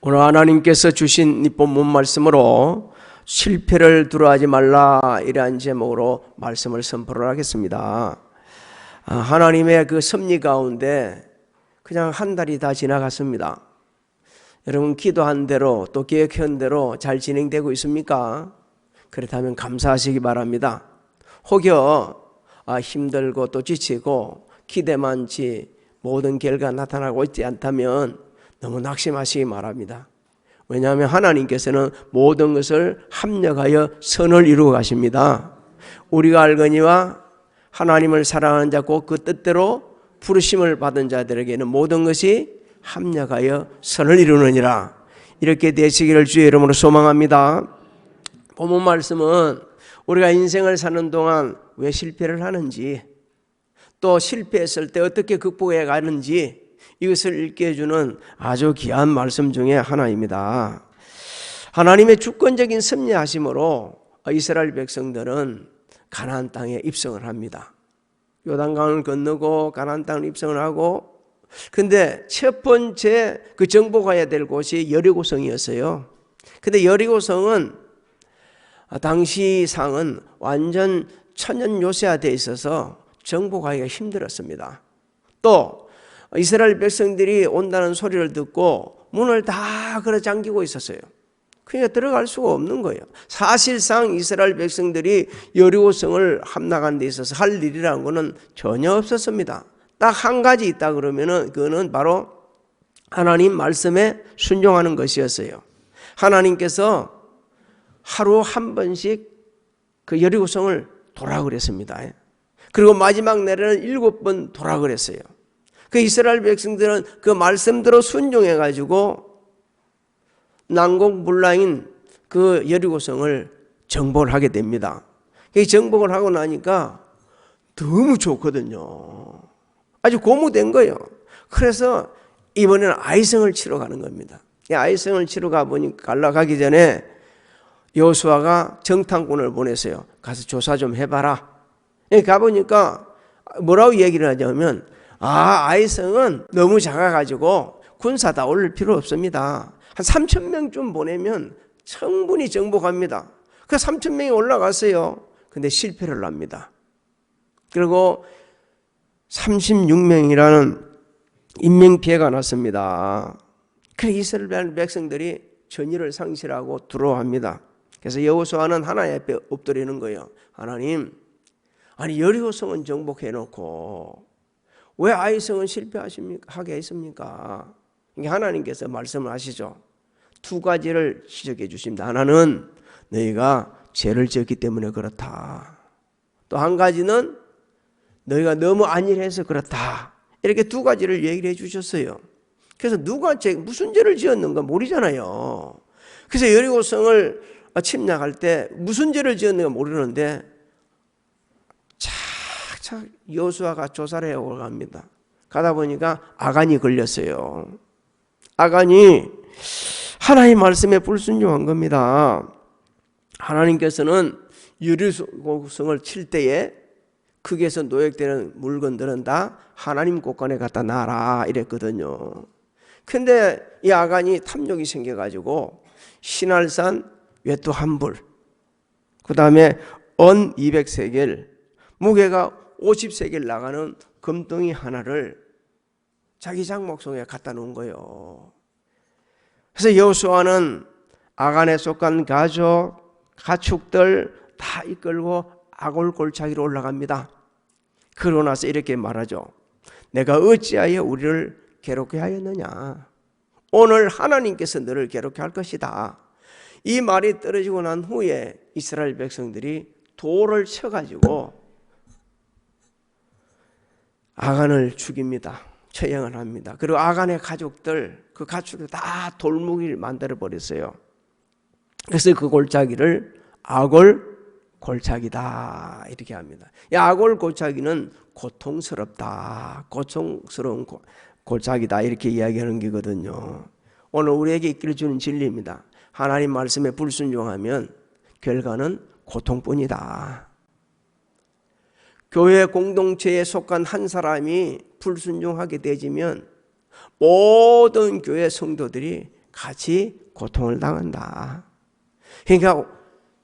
오늘 하나님께서 주신 이 본문 말씀으로 실패를 두려워하지 말라 이러한 제목으로 말씀을 선포를 하겠습니다. 하나님의 그 섭리 가운데 그냥 한 달이 다 지나갔습니다. 여러분 기도한 대로 또 계획한 대로 잘 진행되고 있습니까? 그렇다면 감사하시기 바랍니다. 혹여 힘들고 또 지치고 기대 많지 모든 결과가 나타나고 있지 않다면 너무 낙심하시기 바랍니다. 왜냐하면 하나님께서는 모든 것을 합력하여 선을 이루어 가십니다. 우리가 알거니와 하나님을 사랑하는 자 곧 그 뜻대로 부르심을 받은 자들에게는 모든 것이 합력하여 선을 이루느니라. 이렇게 되시기를 주의 이름으로 소망합니다. 본문 말씀은 우리가 인생을 사는 동안 왜 실패를 하는지, 또 실패했을 때 어떻게 극복해 가는지 이것을 읽게 해주는 아주 귀한 말씀 중에 하나입니다. 하나님의 주권적인 섭리하심으로 이스라엘 백성들은 가나안 땅에 입성을 합니다. 요단강을 건너고 가나안 땅을 입성을 하고, 근데 첫 번째 그 정복해야 될 곳이 여리고성이었어요. 근데 여리고성은 당시 상은 완전 천연 요새화되어 있어서 정복하기가 힘들었습니다. 또 이스라엘 백성들이 온다는 소리를 듣고 문을 다 걸어 잠기고 있었어요. 그러니까 들어갈 수가 없는 거예요. 사실상 이스라엘 백성들이 여리고성을 함락하는 데 있어서 할 일이라는 것은 전혀 없었습니다. 딱 한 가지 있다 그러면은 그거는 바로 하나님 말씀에 순종하는 것이었어요. 하나님께서 하루 한 번씩 그 여리고성을 도라 그랬습니다. 그리고 마지막 날에는 7번 도라 그랬어요. 그 이스라엘 백성들은 그 말씀대로 순종해 가지고 난공불락인 그 여리고성을 정복을 하게 됩니다. 이 정복을 하고 나니까 너무 좋거든요. 아주 고무된 거예요. 그래서 이번에는 아이성을 치러 가는 겁니다. 이 아이성을 치러 가기 전에 여호수아가 정탐꾼을 보냈어요. 가서 조사 좀 해봐라. 가보니까 뭐라고 얘기를 하냐면, 아이성은 너무 작아가지고 군사 다 올릴 필요 없습니다. 한 3,000명쯤 보내면 충분히 정복합니다. 그 3,000명이 올라갔어요. 근데 실패를 합니다. 그리고 36명이라는 인명피해가 났습니다. 그래서 이스라엘 백성들이 전의를 상실하고 두려워합니다. 그래서 여호수아는 하나님 앞에 엎드리는 거예요. 하나님, 아니 여리고성은 정복해놓고 왜 아이성은 실패하게 했습니까? 하나님께서 말씀을 하시죠. 두 가지를 지적해 주십니다. 하나는 너희가 죄를 지었기 때문에 그렇다. 또 한 가지는 너희가 너무 안일해서 그렇다. 이렇게 두 가지를 얘기를 해 주셨어요. 그래서 누가 무슨 죄를 지었는가 모르잖아요. 그래서 여리고성을 침략할 때 무슨 죄를 지었는가 모르는데 착착 여호수아가 조사를 해오고 갑니다. 가다 보니까 아간이 걸렸어요. 아간이 하나님 말씀에 불순종한 겁니다. 하나님께서는 여리고성을 칠 때에 거기에서 노획되는 물건들은 다 하나님 곳간에 갖다 놔라 이랬거든요. 근데 이 아간이 탐욕이 생겨가지고 신할산 외투 한 불, 그 다음에 언 200세겔, 무게가 50세겔 나가는 금덩이 하나를 자기 장막 속에 갖다 놓은 거예요. 그래서 여호수아는 아간에 속한 가축들 다 이끌고 아골 골짜기로 올라갑니다. 그러고 나서 이렇게 말하죠. 내가 어찌하여 우리를 괴롭게 하였느냐? 오늘 하나님께서 너를 괴롭게 할 것이다. 이 말이 떨어지고 난 후에 이스라엘 백성들이 돌을 쳐가지고 아간을 죽입니다. 처형을 합니다. 그리고 아간의 가족들, 그 가축들 다 돌무기를 만들어 버렸어요. 그래서 그 골짜기를 아골 골짜기다 이렇게 합니다. 이 아골 골짜기는 고통스럽다, 고통스러운 골짜기다 이렇게 이야기하는 거거든요. 오늘 우리에게 있기를 주는 진리입니다. 하나님 말씀에 불순종하면 결과는 고통뿐이다. 교회 공동체에 속한 한 사람이 불순종하게 되지면 모든 교회 성도들이 같이 고통을 당한다. 그러니까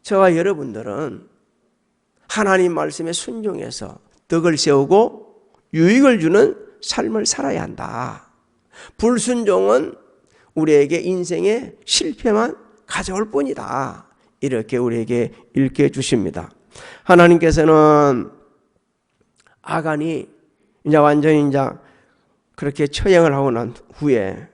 저와 여러분들은 하나님 말씀에 순종해서 덕을 세우고 유익을 주는 삶을 살아야 한다. 불순종은 우리에게 인생의 실패만 가져올 뿐이다. 이렇게 우리에게 일깨워 주십니다. 하나님께서는 아간이 이제 완전히 이제 그렇게 처형을 하고 난 후에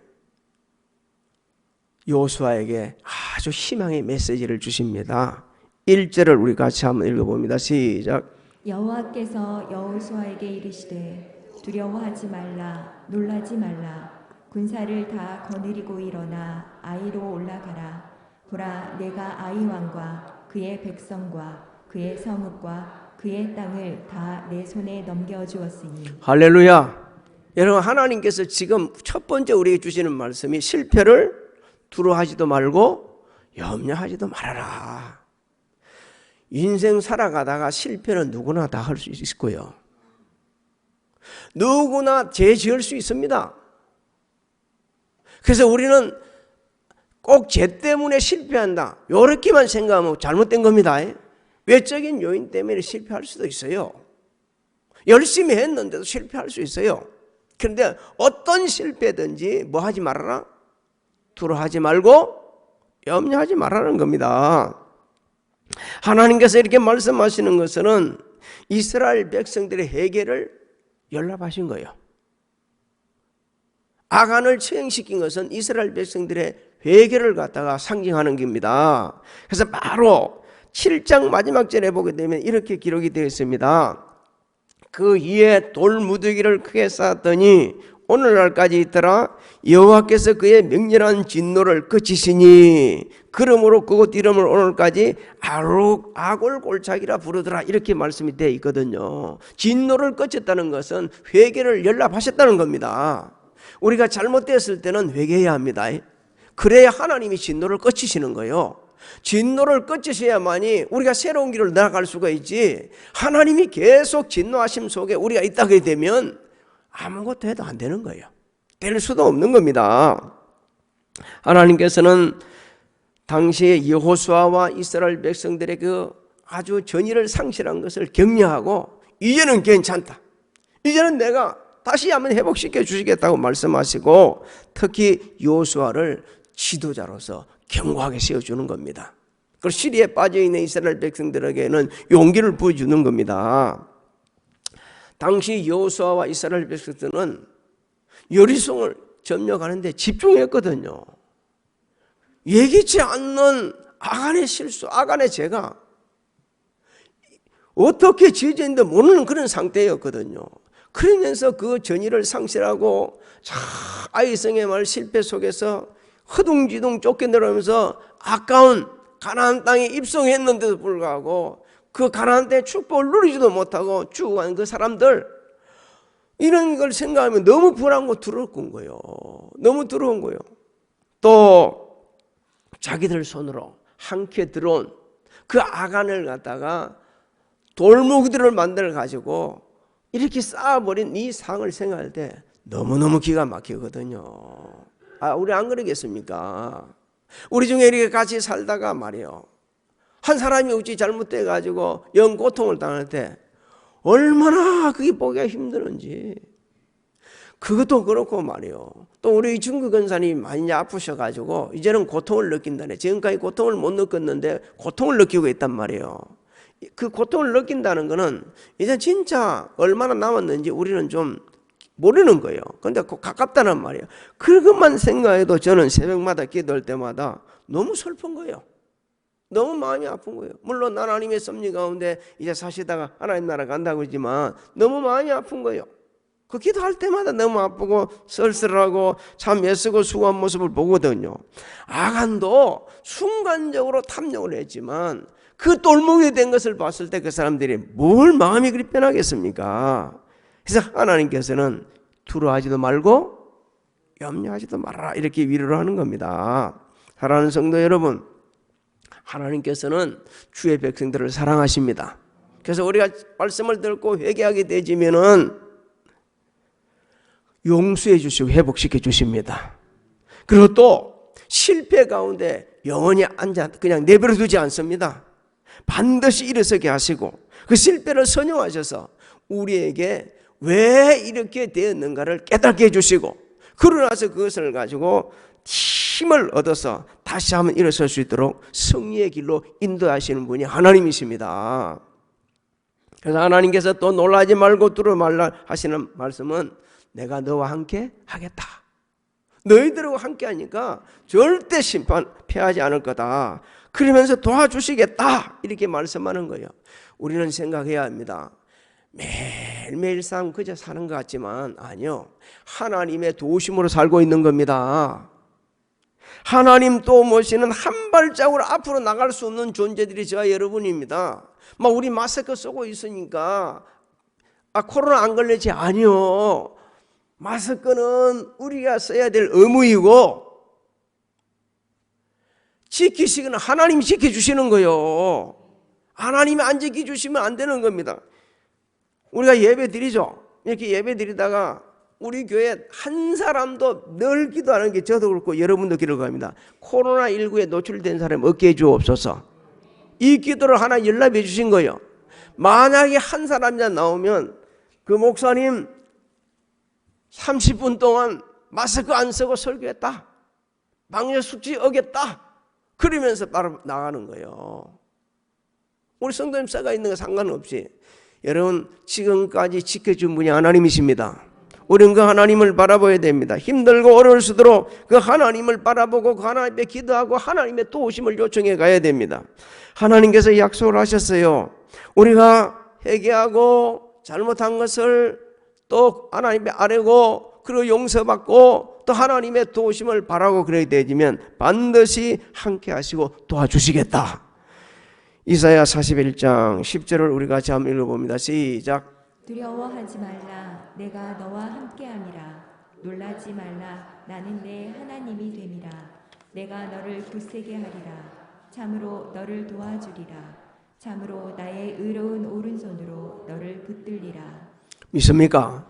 여호수아에게 아주 희망의 메시지를 주십니다. 1절을 우리 같이 한번 읽어봅니다. 시작. 여호와께서 여호수아에게 이르시되 두려워하지 말라 놀라지 말라 군사를 다 거느리고 일어나 아이로 올라가라 보라 내가 아이 왕과 그의 백성과 그의 성읍과 그의 땅을 다 내 손에 넘겨주었으니. 할렐루야. 여러분, 하나님께서 지금 첫 번째 우리에게 주시는 말씀이 실패를 두려워하지도 말고 염려하지도 말아라. 인생 살아가다가 실패는 누구나 다 할 수 있고요. 누구나 죄 지을 수 있습니다. 그래서 우리는 꼭 죄 때문에 실패한다, 이렇게만 생각하면 잘못된 겁니다. 외적인 요인 때문에 실패할 수도 있어요. 열심히 했는데도 실패할 수 있어요. 그런데 어떤 실패든지 뭐 하지 말아라? 두려워하지 말고 염려하지 말라는 겁니다. 하나님께서 이렇게 말씀하시는 것은 이스라엘 백성들의 회개를 연락하신 거예요. 아간을 처형시킨 것은 이스라엘 백성들의 회개를 갖다가 상징하는 겁니다. 그래서 바로 7장 마지막 절에 보게 되면 이렇게 기록이 되어 있습니다. 그 이에 돌무더기를 크게 쌓았더니 오늘날까지 있더라. 여호와께서 그의 맹렬한 진노를 그치시니 그러므로 그곳 이름을 오늘까지 아골골짜기라 부르더라. 이렇게 말씀이 되어 있거든요. 진노를 그쳤다는 것은 회개를 연락하셨다는 겁니다. 우리가 잘못됐을 때는 회개해야 합니다. 그래야 하나님이 진노를 그치시는 거예요. 진노를 그치셔야만이 우리가 새로운 길을 나아갈 수가 있지, 하나님이 계속 진노하심 속에 우리가 있다게 되면 아무것도 해도 안 되는 거예요. 될 수도 없는 겁니다. 하나님께서는 당시에 여호수아와 이스라엘 백성들의 그 아주 전의를 상실한 것을 격려하고 이제는 괜찮다, 이제는 내가 다시 한번 회복시켜 주시겠다고 말씀하시고, 특히 여호수아를 지도자로서 견고하게 세워주는 겁니다. 그리고 시리에 빠져있는 이스라엘 백성들에게는 용기를 부어주는 겁니다. 당시 여호수아와 이스라엘 백성들은 여리송을 점령하는데 집중했거든요. 예기치 않는 아간의 실수, 아간의 죄가 어떻게 지어졌는지 모르는 그런 상태였거든요. 그러면서 그 전의를 상실하고 아이성의 말 실패 속에서 허둥지둥 쫓겨내려면서 아까운 가나안 땅에 입성했는데도 불구하고 그 가나안 땅의 축복을 누리지도 못하고 죽어간 그 사람들, 이런 걸 생각하면 너무 불안하고 두려운 거예요. 너무 두려운 거예요. 또 자기들 손으로 함께 들어온 그 아간을 갖다가 돌무기들을 만들어 가지고 이렇게 쌓아버린 이 상을 생각할 때 너무너무 기가 막히거든요. 우리 안 그러겠습니까? 우리 중에 이렇게 같이 살다가 말이요, 한 사람이 어찌 잘못돼 가지고 영 고통을 당할 때 얼마나 그게 보기가 힘드는지. 그것도 그렇고 말이요, 또 우리 중국 권사님이 많이 아프셔가지고 이제는 고통을 느낀다네. 지금까지 고통을 못 느꼈는데 고통을 느끼고 있단 말이에요. 그 고통을 느낀다는 거는 이제 진짜 얼마나 남았는지 우리는 좀 모르는 거예요. 그런데 가깝다는 말이에요. 그것만 생각해도 저는 새벽마다 기도할 때마다 너무 슬픈 거예요. 너무 마음이 아픈 거예요. 물론 난 하나님의 섭리 가운데 이제 사시다가 하나님 나라 간다고 하지만 너무 마음이 아픈 거예요. 그 기도할 때마다 너무 아프고 쓸쓸하고 참 애쓰고 수고한 모습을 보거든요. 아간도 순간적으로 탐욕을 했지만 그 똘목이 된 것을 봤을 때 그 사람들이 뭘 마음이 그리 편하겠습니까? 그래서 하나님께서는 두려워하지도 말고 염려하지도 말아라, 이렇게 위로를 하는 겁니다. 사랑하는 성도 여러분, 하나님께서는 주의 백성들을 사랑하십니다. 그래서 우리가 말씀을 듣고 회개하게 되지면은 용서해 주시고 회복시켜 주십니다. 그리고 또 실패 가운데 영원히 그냥 내버려 두지 않습니다. 반드시 일어서게 하시고 그 실패를 선용하셔서 우리에게 왜 이렇게 되었는가를 깨닫게 해주시고 그러나서 그것을 가지고 힘을 얻어서 다시 한번 일어설 수 있도록 승리의 길로 인도하시는 분이 하나님이십니다. 그래서 하나님께서 또 놀라지 말고 두려워 말라 하시는 말씀은 내가 너와 함께 하겠다. 너희들하고 함께 하니까 절대 심판 피하지 않을 거다. 그러면서 도와주시겠다. 이렇게 말씀하는 거예요. 우리는 생각해야 합니다. 매일매일 삶 그저 사는 것 같지만 아니요. 하나님의 도우심으로 살고 있는 겁니다. 하나님 또 모시는 한 발자국으로 앞으로 나갈 수 없는 존재들이 저와 여러분입니다. 막 우리 마스크 쓰고 있으니까 코로나 안 걸리지 아니요. 마스크는 우리가 써야 될 의무이고 지키시기는 하나님이 지켜주시는 거예요. 하나님이 안 지켜주시면 안 되는 겁니다. 우리가 예배 드리죠. 이렇게 예배 드리다가 우리 교회 한 사람도 늘 기도하는 게 저도 그렇고 여러분도 기도합니다. 코로나19에 노출된 사람 없게 해주옵소서. 이 기도를 하나 연락해 주신 거예요. 만약에 한 사람이나 나오면 그 목사님 30분 동안 마스크 안 쓰고 설교했다. 방역 수치 어겼다. 그러면서 바로 나가는 거예요. 우리 성도님 써가 있는 거 상관없이 여러분 지금까지 지켜준 분이 하나님이십니다. 우리는 그 하나님을 바라봐야 됩니다. 힘들고 어려울 수도록 그 하나님을 바라보고 그 하나님께 기도하고 하나님의 도우심을 요청해 가야 됩니다. 하나님께서 약속을 하셨어요. 우리가 회개하고 잘못한 것을 또 하나님의 아뢰고 그리고 용서받고 또 하나님의 도우심을 바라고 그래야 되지만 반드시 함께 하시고 도와주시겠다. 이사야 41장 10절을 우리 같이 한번 읽어봅니다. 시작. 두려워하지 말라 내가 너와 함께함이라 놀라지 말라 나는 내 하나님이 됨이라 내가 너를 굳세게 하리라 참으로 너를 도와주리라 참으로 나의 의로운 오른손으로 너를 붙들리라. 믿습니까?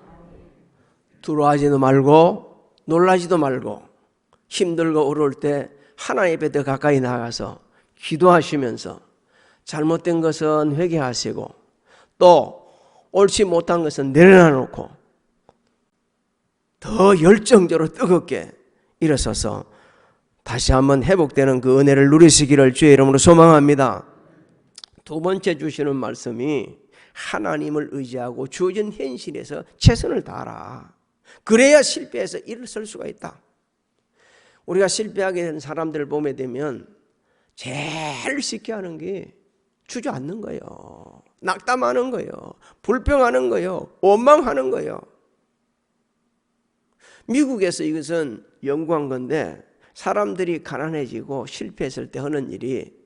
두려워하지도 말고 놀라지도 말고 힘들고 어려울 때 하나님 앞에 더 가까이 나가서 기도하시면서 잘못된 것은 회개하시고 또 옳지 못한 것은 내려놓고 더 열정적으로 뜨겁게 일어서서 다시 한번 회복되는 그 은혜를 누리시기를 주의 이름으로 소망합니다. 두 번째 주시는 말씀이 하나님을 의지하고 주어진 현실에서 최선을 다하라. 그래야 실패해서 일어설 수가 있다. 우리가 실패하게 된 사람들을 보게 되면 제일 쉽게 하는 게 주저앉는 거예요. 낙담하는 거예요. 불평하는 거예요. 원망하는 거예요. 미국에서 이것은 연구한 건데 사람들이 가난해지고 실패했을 때 하는 일이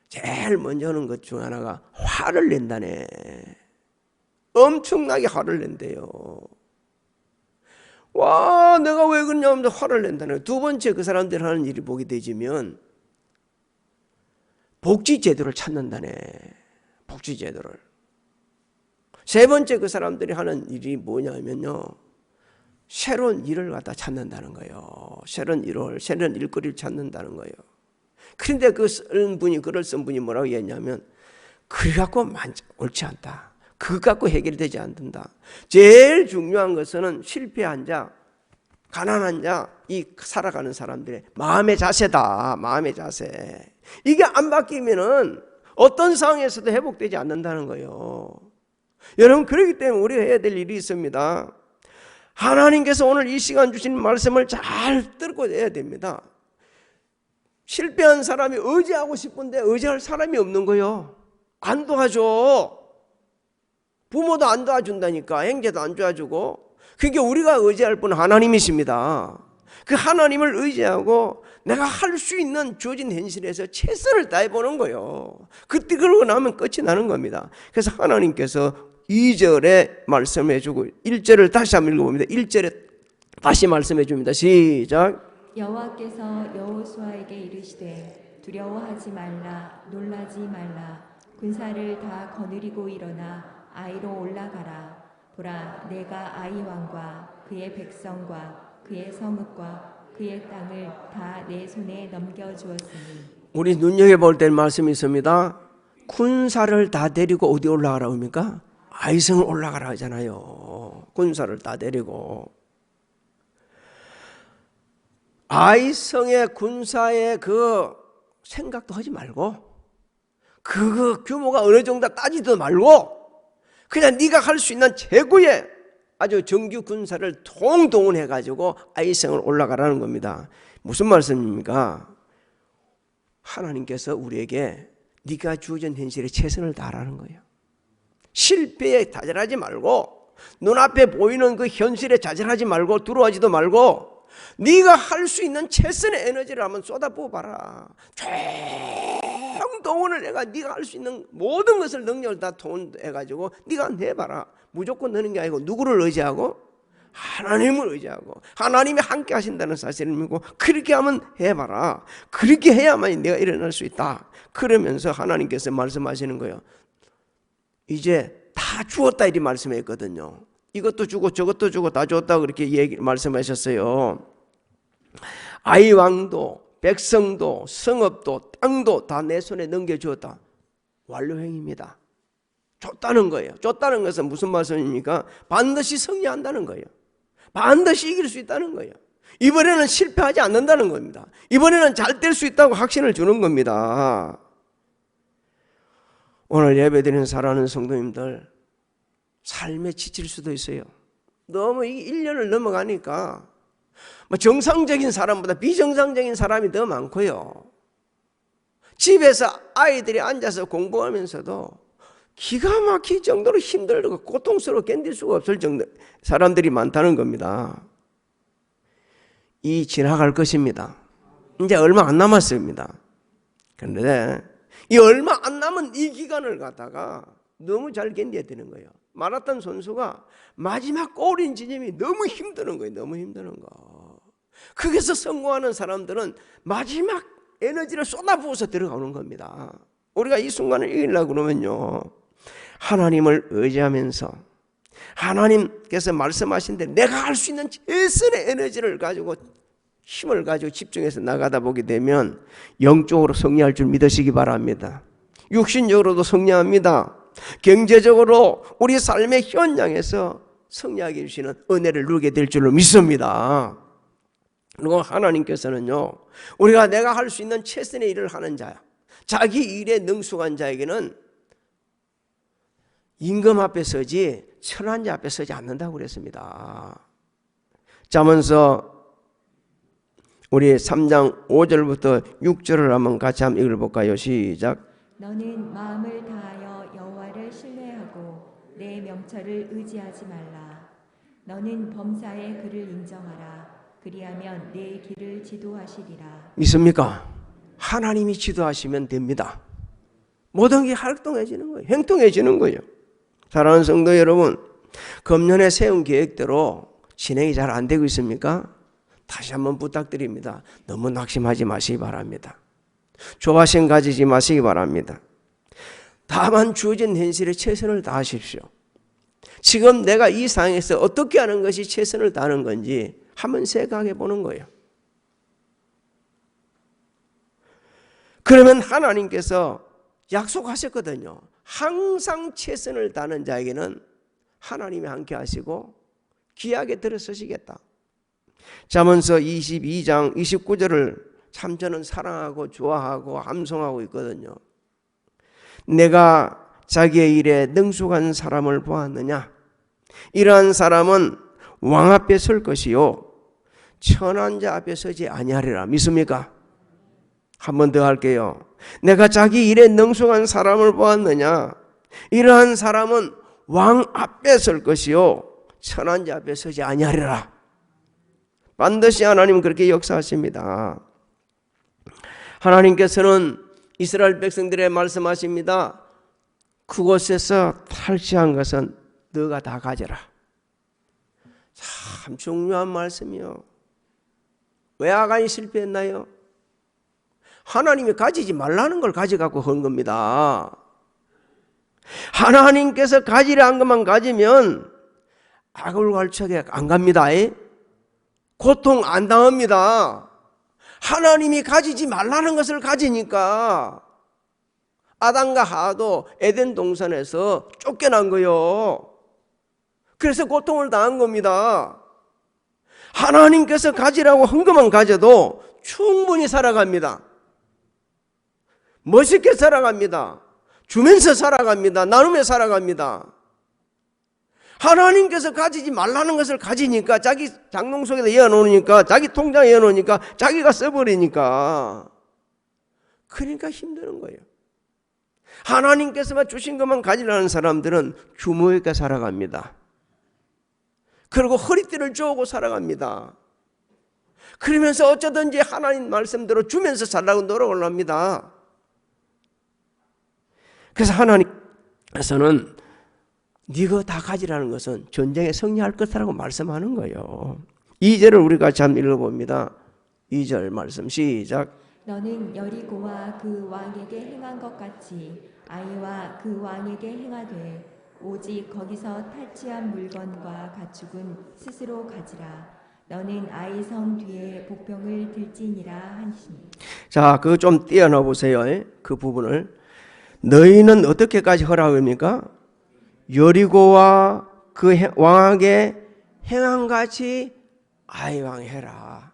제일 먼저 하는 것 중 하나가 화를 낸다네. 엄청나게 화를 낸대요. 와, 내가 왜 그러냐 하면서 화를 낸다네. 두 번째 그 사람들이 하는 일이 보게 되지면 복지제도를 찾는다네. 복지제도를. 세 번째 그 사람들이 하는 일이 뭐냐면요. 새로운 일을 갖다 찾는다는 거예요. 새로운 일거리를 찾는다는 거예요. 그런데 그 쓴 분이, 글을 쓴 분이 뭐라고 했냐면, 그래 갖고 옳지 않다. 그것 갖고 해결되지 않는다. 제일 중요한 것은 실패한 자, 가난한 자, 이 살아가는 사람들의 마음의 자세다. 마음의 자세. 이게 안 바뀌면은 어떤 상황에서도 회복되지 않는다는 거예요. 여러분, 그렇기 때문에 우리가 해야 될 일이 있습니다. 하나님께서 오늘 이 시간 주신 말씀을 잘 듣고 해야 됩니다. 실패한 사람이 의지하고 싶은데 의지할 사람이 없는 거예요. 안 도와줘. 부모도 안 도와준다니까. 형제도 안 도와주고. 그러니까 우리가 의지할 분은 하나님이십니다. 그 하나님을 의지하고 내가 할 수 있는 주어진 현실에서 최선을 다해보는 거예요. 그때 그러고 나면 끝이 나는 겁니다. 그래서 하나님께서 2절에 말씀해 주고 1절을 다시 한번 읽어봅니다. 1절에 다시 말씀해 줍니다. 시작. 여호와께서 여호수아에게 이르시되 두려워하지 말라 놀라지 말라 군사를 다 거느리고 일어나 아이로 올라가라 보라 내가 아이 왕과 그의 백성과 그의 성읍과 그의 땅을 다 내 손에 넘겨주었으니 우리 눈여겨볼 때 말씀이 있습니다. 군사를 다 데리고 어디 올라가라고 합니까? 아이성을 올라가라 하잖아요. 군사를 다 데리고. 아이성의 군사의 그 생각도 하지 말고, 그 규모가 어느 정도 따지도 말고, 그냥 네가 할 수 있는 최고의 아주 정규 군사를 동동원해 가지고 아이성을 올라가라는 겁니다. 무슨 말씀입니까? 하나님께서 우리에게 네가 주어진 현실에 최선을 다하라는 거예요. 실패에 좌절하지 말고, 눈앞에 보이는 그 현실에 좌절하지 말고, 두려워하지도 말고, 네가 할 수 있는 최선의 에너지를 한번 쏟아부어 봐라. 총동원을 해가 네가 할 수 있는 모든 것을, 능력을 다 동원해가지고 네가 해봐라. 무조건 넣는 게 아니고 누구를 의지하고? 하나님을 의지하고 하나님이 함께 하신다는 사실을 믿고 그렇게 하면 해봐라. 그렇게 해야만 내가 일어날 수 있다. 그러면서 하나님께서 말씀하시는 거예요. 이제 다 주었다 이렇게 말씀했거든요. 이것도 주고 저것도 주고 다 줬다 그렇게 말씀하셨어요. 아이 왕도 백성도 성읍도 땅도 다 내 손에 넘겨주었다. 완료행입니다. 줬다는 거예요. 줬다는 것은 무슨 말씀입니까? 반드시 승리한다는 거예요. 반드시 이길 수 있다는 거예요. 이번에는 실패하지 않는다는 겁니다. 이번에는 잘 될 수 있다고 확신을 주는 겁니다. 오늘 예배드리는 사랑하는 성도님들, 삶에 지칠 수도 있어요. 너무 이 1년을 넘어가니까 정상적인 사람보다 비정상적인 사람이 더 많고요. 집에서 아이들이 앉아서 공부하면서도 기가 막힐 정도로 힘들고 고통스러워 견딜 수가 없을 정도 사람들이 많다는 겁니다. 이 지나갈 것입니다. 이제 얼마 안 남았습니다. 그런데 이 얼마 안 남은 이 기간을 갖다가 너무 잘 견뎌야 되는 거예요. 마라톤 선수가 마지막 골인 지점이 너무 힘드는 거예요. 너무 힘드는 거. 거기서 성공하는 사람들은 마지막 에너지를 쏟아부어서 들어가는 겁니다. 우리가 이 순간을 이기려고 그러면요, 하나님을 의지하면서 하나님께서 말씀하신 대로 내가 할 수 있는 최선의 에너지를 가지고 힘을 가지고 집중해서 나가다 보게 되면 영적으로 승리할 줄 믿으시기 바랍니다. 육신적으로도 승리합니다. 경제적으로 우리 삶의 현장에서 승리하게 해주시는 은혜를 누리게 될 줄로 믿습니다. 그리고 하나님께서는요, 우리가 내가 할 수 있는 최선의 일을 하는 자, 자기 일에 능숙한 자에게는 임금 앞에 서지 천한자 앞에 서지 않는다고 그랬습니다. 잠언서 우리 3장 5절부터 6절을 한번 같이 한번 읽어볼까요? 시작. 너는 마음을 다하여 여호와를 신뢰하고 내 명철을 의지하지 말라. 너는 범사의 그를 인정하라. 그리하면 내 길을 지도하시리라. 믿습니까? 하나님이 지도하시면 됩니다. 모든 게 활동해지는 거예요. 행동해지는 거예요. 사랑하는 성도 여러분, 금년에 세운 계획대로 진행이 잘 안 되고 있습니까? 다시 한번 부탁드립니다. 너무 낙심하지 마시기 바랍니다. 조바심 가지지 마시기 바랍니다. 다만 주어진 현실에 최선을 다하십시오. 지금 내가 이 상황에서 어떻게 하는 것이 최선을 다하는 건지 한번 생각해 보는 거예요. 그러면 하나님께서 약속하셨거든요. 항상 최선을 다하는 자에게는 하나님이 함께 하시고 귀하게 들어서시겠다. 잠언서 22장 29절을 참 저는 사랑하고 좋아하고 함송하고 있거든요. 내가 자기의 일에 능숙한 사람을 보았느냐? 이러한 사람은 왕 앞에 설 것이요 천한 자 앞에 서지 아니하리라. 믿습니까? 한 번 더 할게요. 내가 자기 일에 능숙한 사람을 보았느냐? 이러한 사람은 왕 앞에 설 것이요 천한 자 앞에 서지 아니하리라. 반드시 하나님은 그렇게 역사하십니다. 하나님께서는 이스라엘 백성들의 말씀하십니다. 그곳에서 탈취한 것은 너가 다 가져라. 참 중요한 말씀이요. 왜 아간이 실패했나요? 하나님이 가지지 말라는 걸 가져갖고 한 겁니다. 하나님께서 가지라 한 것만 가지면 아굴갈척에 안 갑니다. 고통 안 당합니다. 하나님이 가지지 말라는 것을 가지니까. 아담과 하와도 에덴 동산에서 쫓겨난 거요. 그래서 고통을 당한 겁니다. 하나님께서 가지라고 한 것만 가져도 충분히 살아갑니다. 멋있게 살아갑니다. 주면서 살아갑니다. 나누며 살아갑니다. 하나님께서 가지지 말라는 것을 가지니까, 자기 장롱 속에다 이어놓으니까, 자기 통장에 이어놓으니까, 자기가 써버리니까, 그러니까 힘드는 거예요. 하나님께서만 주신 것만 가지라는 사람들은 주무에게 살아갑니다. 그리고 허리띠를 쪼고 살아갑니다. 그러면서 어쩌든지 하나님 말씀대로 주면서 살라고 노력을 합니다. 그래서 하나님께서는 네가 다 가지라는 것은 전쟁에 승리할 것이라고 말씀하는 거예요. 2절을 우리 같이 한번 읽어봅니다. 2절 말씀 시작. 너는 여리고와 그 왕에게 행한 것 같이 아이와 그 왕에게 행하되 오직 거기서 탈취한 물건과 가축은 스스로 가지라. 너는 아이 성 뒤에 복병을 들지니라 하시니. 자, 그거 좀 띄어넣어 보세요. 그 부분을. 너희는 어떻게까지 허락합니까? 여리고와 그 왕에게 행한 같이 아이 왕 해라.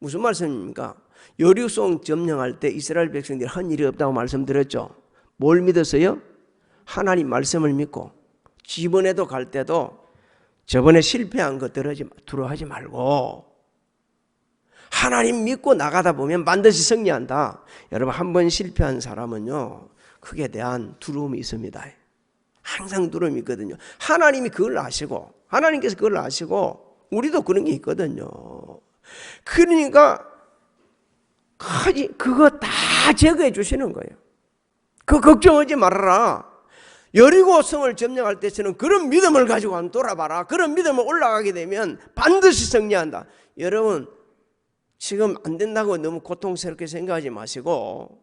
무슨 말씀입니까? 여리고성 점령할 때 이스라엘 백성들이 한 일이 없다고 말씀드렸죠. 뭘 믿었어요? 하나님 말씀을 믿고, 지번에도 갈 때도 저번에 실패한 것 두려워하지 말고 하나님 믿고 나가다 보면 반드시 승리한다. 여러분, 한 번 실패한 사람은요, 그에 대한 두려움이 있습니다. 항상 두려움이 있거든요. 하나님이 그걸 아시고, 하나님께서 그걸 아시고, 우리도 그런 게 있거든요. 그러니까 그거 다 제거해 주시는 거예요. 그 걱정하지 말아라. 여리고 성을 점령할 때서는 그런 믿음을 가지고 한번 돌아봐라. 그런 믿음을 올라가게 되면 반드시 승리한다. 여러분, 지금 안 된다고 너무 고통스럽게 생각하지 마시고,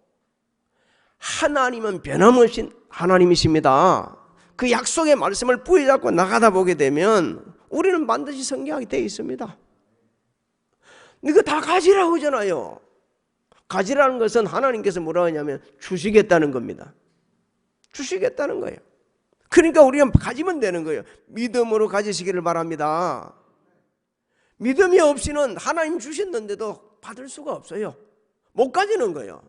하나님은 변함없이 하나님이십니다. 그 약속의 말씀을 부여잡고 나가다 보게 되면 우리는 반드시 승리하게 되어 있습니다. 이거 다 가지라고 하잖아요. 가지라는 것은 하나님께서 뭐라고 하냐면 주시겠다는 겁니다. 주시겠다는 거예요. 그러니까 우리는 가지면 되는 거예요. 믿음으로 가지시기를 바랍니다. 믿음이 없이는 하나님 주셨는데도 받을 수가 없어요. 못 가지는 거예요.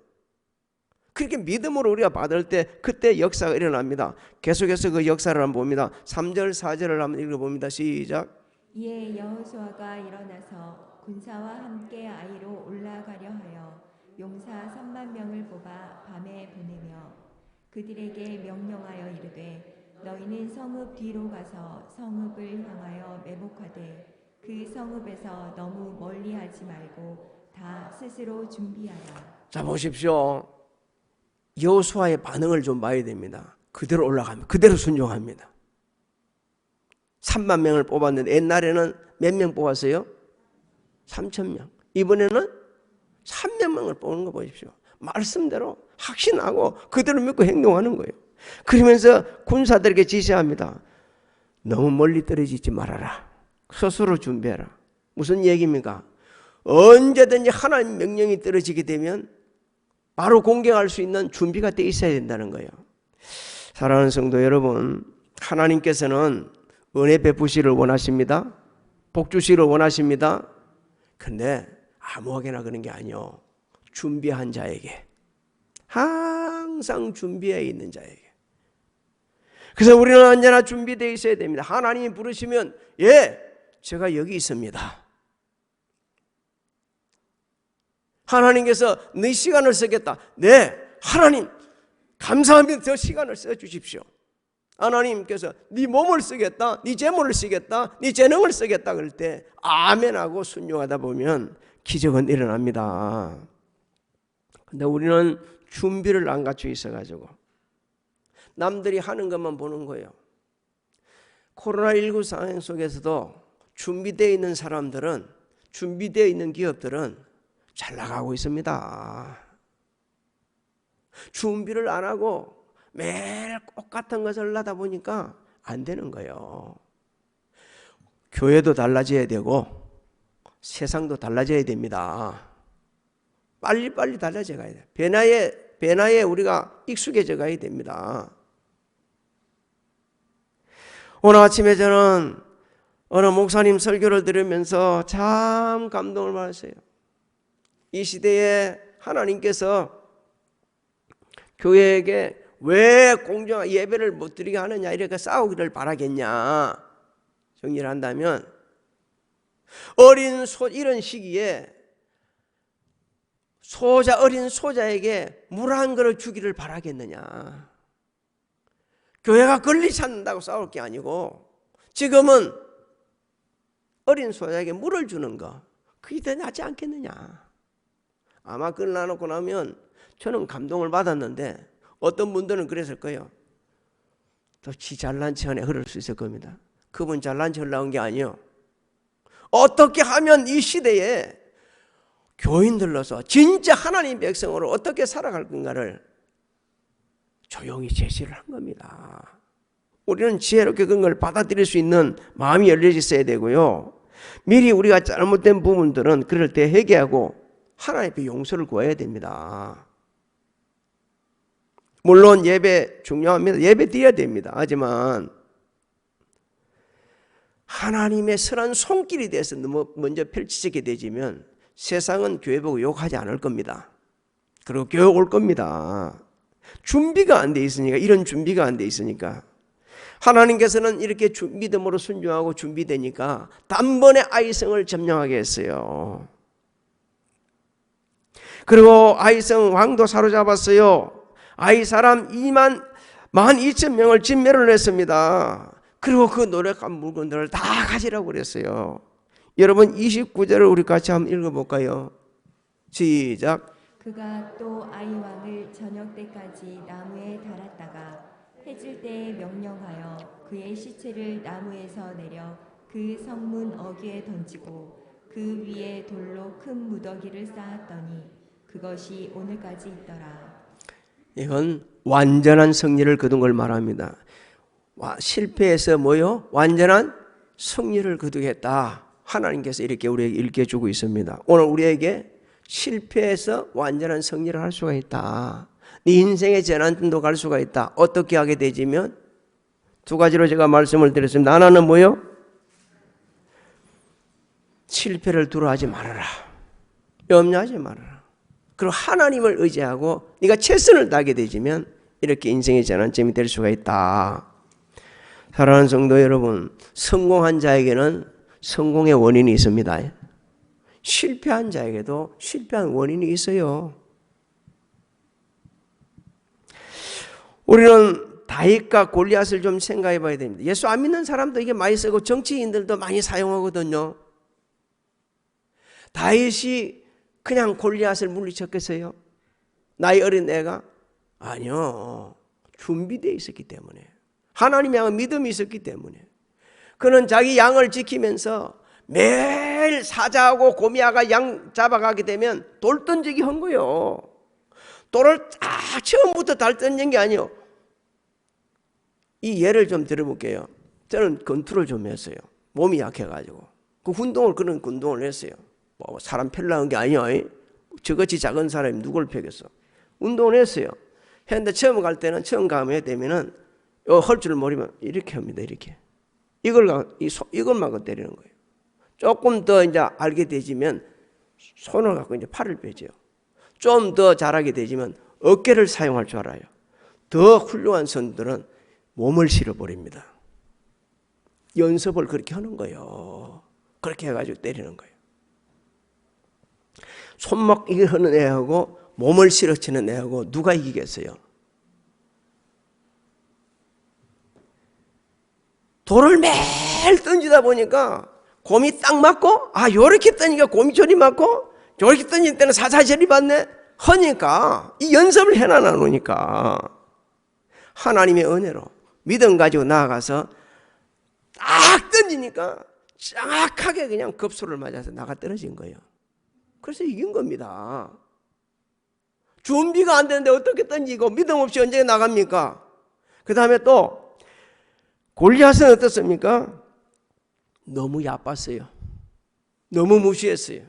그렇게 믿음으로 우리가 받을 때 그때 역사가 일어납니다. 계속해서 그 역사를 한번 봅니다. 3절 4절을 한번 읽어봅니다. 시작. 이에 여호수아가 일어나서 군사와 함께 아이로 올라가려 하여 용사 3만 명을 뽑아 밤에 보내며 그들에게 명령하여 이르되 너희는 성읍 뒤로 가서 성읍을 향하여 매복하되 그 성읍에서 너무 멀리하지 말고 다 스스로 준비하라. 자, 보십시오. 여호수아의 반응을 좀 봐야 됩니다. 그대로 올라갑니다. 그대로 순종합니다. 3만 명을 뽑았는데 옛날에는 몇 명 뽑았어요? 3,000명. 이번에는 300명을 뽑는 거 보십시오. 말씀대로 확신하고 그대로 믿고 행동하는 거예요. 그러면서 군사들에게 지시합니다. 너무 멀리 떨어지지 말아라. 스스로 준비해라. 무슨 얘기입니까? 언제든지 하나님 명령이 떨어지게 되면 바로 공격할 수 있는 준비가 돼 있어야 된다는 거예요. 사랑하는 성도 여러분, 하나님께서는 은혜 베푸시를 원하십니다. 복 주시를 원하십니다. 근데 아무에게나 그런 게 아니요. 준비한 자에게, 항상 준비해 있는 자에게. 그래서 우리는 언제나 준비되어 있어야 됩니다. 하나님이 부르시면 예, 제가 여기 있습니다. 하나님께서 네 시간을 쓰겠다. 네, 하나님 감사합니다. 저 시간을 써주십시오. 하나님께서 네 몸을 쓰겠다, 네 재물을 쓰겠다, 네 재능을 쓰겠다 그럴 때 아멘하고 순종하다 보면 기적은 일어납니다. 근데 우리는 준비를 안 갖추어 있어가지고 남들이 하는 것만 보는 거예요. 코로나19 상황 속에서도 준비되어 있는 사람들은, 준비되어 있는 기업들은 잘 나가고 있습니다. 준비를 안 하고 매일 똑같은 것을 하다 보니까 안 되는 거예요. 교회도 달라져야 되고 세상도 달라져야 됩니다. 빨리빨리 달라져 가야 돼요. 변화에 우리가 익숙해져 가야 됩니다. 오늘 아침에 저는 어느 목사님 설교를 들으면서 참 감동을 받았어요. 이 시대에 하나님께서 교회에게 왜 공정한 예배를 못 드리게 하느냐, 이렇게 싸우기를 바라겠냐. 정리를 한다면, 이런 시기에 어린 소자에게 물 한 그릇 주기를 바라겠느냐. 교회가 권리 찾는다고 싸울 게 아니고, 지금은 어린 소자에게 물을 주는 거, 그게 더 낫지 않겠느냐. 아마 끝나놓고 나면 저는 감동을 받았는데, 어떤 분들은 그랬을 거예요. 또 지 잘난 체 안에 흐를 수 있을 겁니다. 그분 잘난 체 흘러온 게 아니에요. 어떻게 하면 이 시대에 교인들로서 진짜 하나님 백성으로 어떻게 살아갈 건가를 조용히 제시를 한 겁니다. 우리는 지혜롭게 그런 걸 받아들일 수 있는 마음이 열려져 있어야 되고요. 미리 우리가 잘못된 부분들은 그럴 때 회개하고 하나님 앞에 용서를 구해야 됩니다. 물론 예배 중요합니다. 예배 드려야 됩니다. 하지만 하나님의 선한 손길이 돼서 먼저 펼치게 되지면 세상은 교회 보고 욕하지 않을 겁니다. 그리고 교회 올 겁니다. 준비가 안 돼 있으니까, 이런 준비가 안 돼 있으니까. 하나님께서는 이렇게 믿음으로 순종하고 준비되니까 단번에 아이성을 점령하게 했어요. 그리고 아이성 왕도 사로잡았어요. 아이 사람 12,000명을 진멸을 했습니다. 그리고 그 노력한 물건들을 다 가지라고 그랬어요. 여러분 29절을 우리 같이 한번 읽어볼까요? 시작. 그가 또 아이 왕을 저녁 때까지 나무에 달았다가 해질 때에 명령하여 그의 시체를 나무에서 내려 그 성문 어귀에 던지고 그 위에 돌로 큰 무더기를 쌓았더니 그것이 오늘까지 있더라. 이건 완전한 승리를 거둔 걸 말합니다. 실패해서 뭐요? 완전한 승리를 거두겠다. 하나님께서 이렇게 우리에게 일깨주고 있습니다. 오늘 우리에게 실패해서 완전한 승리를 할 수가 있다. 네 인생의 전환점도 갈 수가 있다. 어떻게 하게 되지면 두 가지로 제가 말씀을 드렸습니다. 하나는 뭐요? 실패를 두려워하지 말아라. 염려하지 말아라. 그리고 하나님을 의지하고 네가 최선을 다하게 되지면 이렇게 인생의 전환점이 될 수가 있다. 사랑하는 성도 여러분, 성공한 자에게는 성공의 원인이 있습니다. 실패한 자에게도 실패한 원인이 있어요. 우리는 다윗과 골리앗을 좀 생각해 봐야 됩니다. 예수 안 믿는 사람도 이게 많이 쓰고 정치인들도 많이 사용하거든요. 다윗이 그냥 골리앗을 물리쳤겠어요? 나이 어린 애가? 아니요. 준비되어 있었기 때문에. 하나님의 향한 믿음이 있었기 때문에. 그는 자기 양을 지키면서 매일 사자하고 고미아가 양 잡아가게 되면 돌 던지기 한 거예요. 돌을 처음부터 달 던진 게 아니에요. 이 예를 좀 들어볼게요. 저는 권투를 좀 했어요. 몸이 약해가지고. 그런 운동을 했어요. 뭐 사람 펴려는 게 아니에요. 저같이 작은 사람이 누굴 펴겠어. 운동을 했어요. 했는데 처음 갈 때는 처음 가면 되면은 할 줄 모르면 이렇게 합니다. 이렇게. 이것만 때리는 거예요. 조금 더 이제 알게 되지면 손을 갖고 이제 팔을 빼죠. 좀 더 잘하게 되지면 어깨를 사용할 줄 알아요. 더 훌륭한 선들은 몸을 실어버립니다. 연습을 그렇게 하는 거예요. 그렇게 해가지고 때리는 거예요. 손목 이걸 하는 애하고 몸을 실어치는 애하고 누가 이기겠어요? 돌을 매일 던지다 보니까 곰이 딱 맞고, 요렇게 던지니까 곰이 저리 맞고, 요렇게 던질 때는 사자 저리 맞네? 하니까, 이 연습을 해놔 놓으니까, 하나님의 은혜로 믿음 가지고 나아가서 딱 던지니까 정확하게 그냥 급소를 맞아서 나가 떨어진 거예요. 그래서 이긴 겁니다. 준비가 안 되는데 어떻게 던지고 믿음 없이 언제 나갑니까? 그 다음에 또 골리앗은 어떻습니까? 너무 야빴어요. 너무 무시했어요.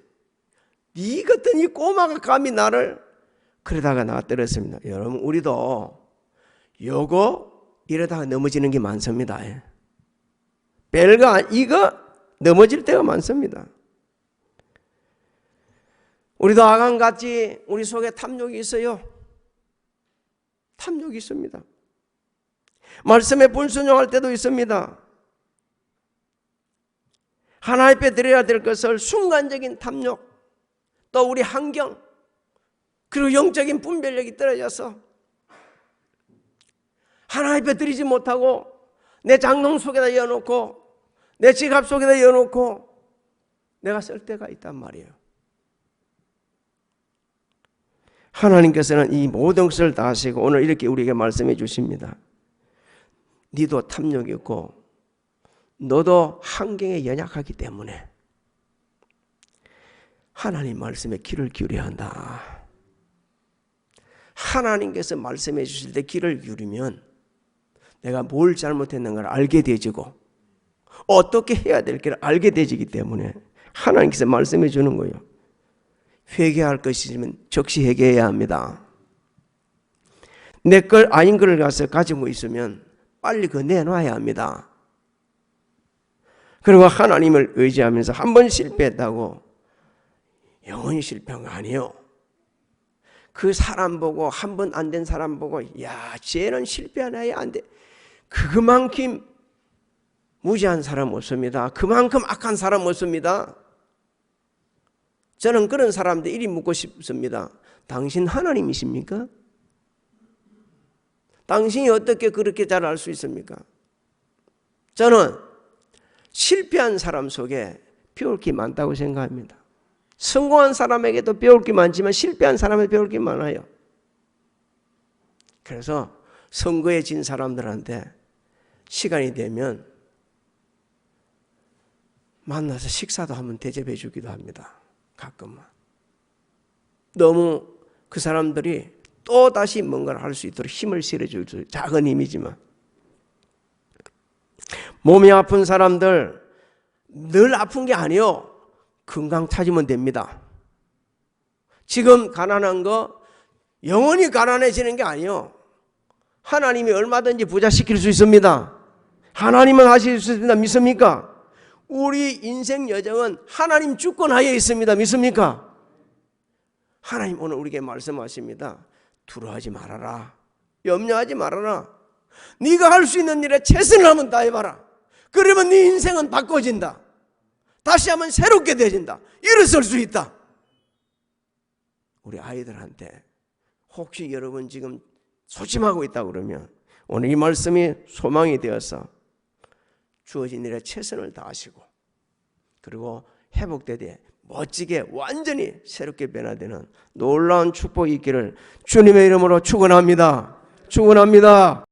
네 같은 이 꼬마가 감히 나를, 그러다가 나가 떨어졌습니다. 여러분, 우리도 요거 이러다가 넘어지는 게 많습니다. 이거 넘어질 때가 많습니다. 우리도 아간같이 우리 속에 탐욕이 있어요. 탐욕이 있습니다. 말씀에 불순종할 때도 있습니다. 하나님 앞에 드려야 될 것을 순간적인 탐욕, 또 우리 환경, 그리고 영적인 분별력이 떨어져서 하나님 앞에 드리지 못하고 내 장롱 속에다 이어놓고 내 지갑 속에다 이어놓고 내가 쓸 때가 있단 말이에요. 하나님께서는 이 모든 것을 다 하시고 오늘 이렇게 우리에게 말씀해 주십니다. 니도 탐욕이 있고 너도 환경에 연약하기 때문에 하나님 말씀에 귀를 기울여야 한다. 하나님께서 말씀해 주실 때 귀를 기울이면 내가 뭘 잘못했는가를 알게 되지고 어떻게 해야 될지를 알게 되지기 때문에 하나님께서 말씀해 주는 거예요. 회개할 것이면 즉시 회개해야 합니다. 내 걸 아닌 걸 가서 가지고 있으면 빨리 그거 내놔야 합니다. 그리고 하나님을 의지하면서 한 번 실패했다고 영원히 실패한 거 아니에요. 그 사람 보고 한 번 안 된 사람 보고 야 쟤는 실패하나야 안 돼. 그만큼 무지한 사람 없습니다. 그만큼 악한 사람 없습니다. 저는 그런 사람들 이리 묻고 싶습니다. 당신 하나님이십니까? 당신이 어떻게 그렇게 잘 알 수 있습니까? 저는 실패한 사람 속에 배울 게 많다고 생각합니다. 성공한 사람에게도 배울 게 많지만 실패한 사람에게 배울 게 많아요. 그래서 선거에 진 사람들한테 시간이 되면 만나서 식사도 한번 대접해 주기도 합니다. 가끔만. 너무 그 사람들이 또 다시 뭔가를 할 수 있도록 힘을 실어줄 수 있어요. 작은 힘이지만. 몸이 아픈 사람들 늘 아픈 게 아니에요. 건강 찾으면 됩니다. 지금 가난한 거 영원히 가난해지는 게 아니에요. 하나님이 얼마든지 부자시킬 수 있습니다. 하나님은 하실 수 있습니다. 믿습니까? 우리 인생 여정은 하나님 주권하에 있습니다. 믿습니까? 하나님 오늘 우리에게 말씀하십니다. 두려워하지 말아라. 염려하지 말아라. 네가 할 수 있는 일에 최선을 한번 다해봐라. 그러면 네 인생은 바꿔진다. 다시 한번 새롭게 되어진다. 일어설 수 있다. 우리 아이들한테 혹시 여러분 지금 소심하고 있다 그러면 오늘 이 말씀이 소망이 되어서 주어진 일에 최선을 다하시고 그리고 회복되되 멋지게 완전히 새롭게 변화되는 놀라운 축복이 있기를 주님의 이름으로 축원합니다. 축원합니다.